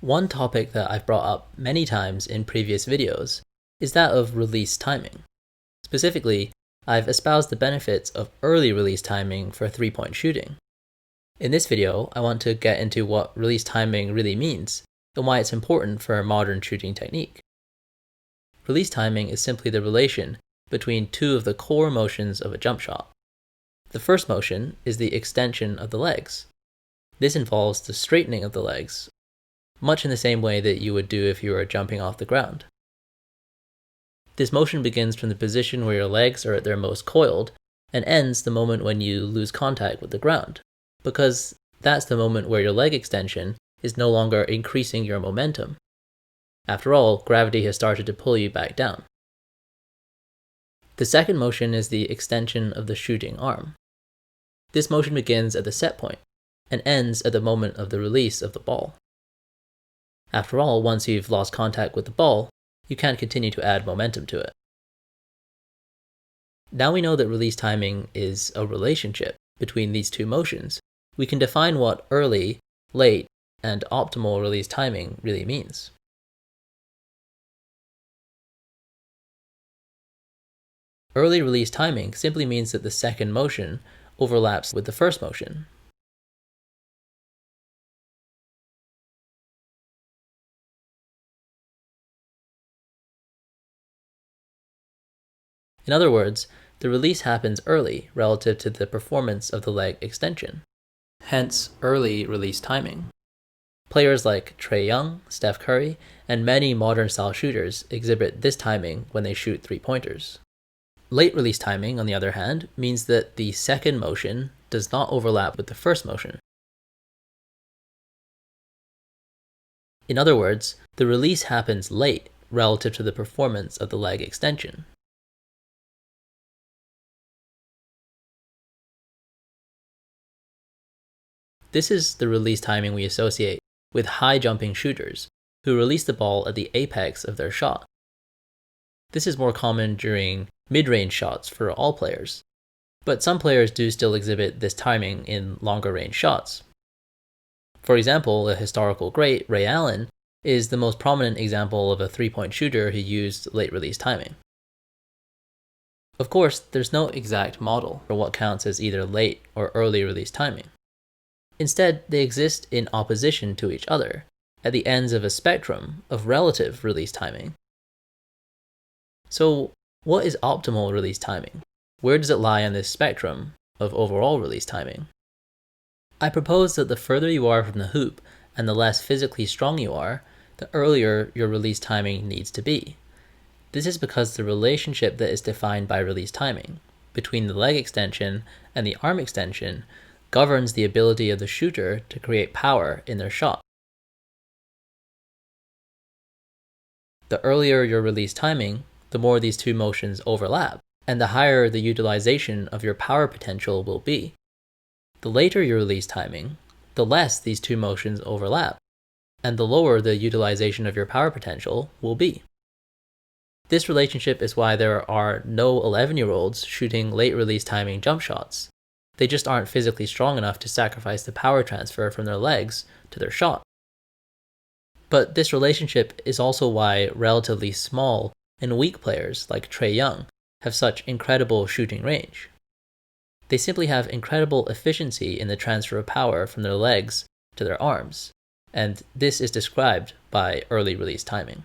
One topic that I've brought up many times in previous videos is that of release timing. Specifically, I've espoused the benefits of early release timing for three-point shooting. In this video, I want to get into what release timing really means and why it's important for a modern shooting technique. Release timing is simply the relation between two of the core motions of a jump shot. The first motion is the extension of the legs. This involves the straightening of the legs, much in the same way that you would do if you were jumping off the ground. This motion begins from the position where your legs are at their most coiled and ends the moment when you lose contact with the ground, because that's the moment where your leg extension is no longer increasing your momentum. After all, gravity has started to pull you back down. The second motion is the extension of the shooting arm. This motion begins at the set point and ends at the moment of the release of the ball. After all, once you've lost contact with the ball, you can't continue to add momentum to it. Now we know that release timing is a relationship between these two motions. We can define what early, late, and optimal release timing really means. Early release timing simply means that the second motion overlaps with the first motion. In other words, the release happens early relative to the performance of the leg extension. Hence, early release timing. Players like Trae Young, Steph Curry, and many modern-style shooters exhibit this timing when they shoot three-pointers. Late release timing, on the other hand, means that the second motion does not overlap with the first motion. In other words, the release happens late relative to the performance of the leg extension. This is the release timing we associate with high-jumping shooters who release the ball at the apex of their shot. This is more common during mid-range shots for all players, but some players do still exhibit this timing in longer-range shots. For example, a historical great, Ray Allen, is the most prominent example of a three-point shooter who used late release timing. Of course, there's no exact model for what counts as either late or early release timing. Instead, they exist in opposition to each other, at the ends of a spectrum of relative release timing. So, what is optimal release timing? Where does it lie on this spectrum of overall release timing? I propose that the further you are from the hoop and the less physically strong you are, the earlier your release timing needs to be. This is because the relationship that is defined by release timing between the leg extension and the arm extension governs the ability of the shooter to create power in their shot. The earlier your release timing, the more these two motions overlap, and the higher the utilization of your power potential will be. The later your release timing, the less these two motions overlap, and the lower the utilization of your power potential will be. This relationship is why there are no 11-year-olds shooting late release timing jump shots. They just aren't physically strong enough to sacrifice the power transfer from their legs to their shot. But this relationship is also why relatively small and weak players like Trae Young have such incredible shooting range. They simply have incredible efficiency in the transfer of power from their legs to their arms, and this is described by early release timing.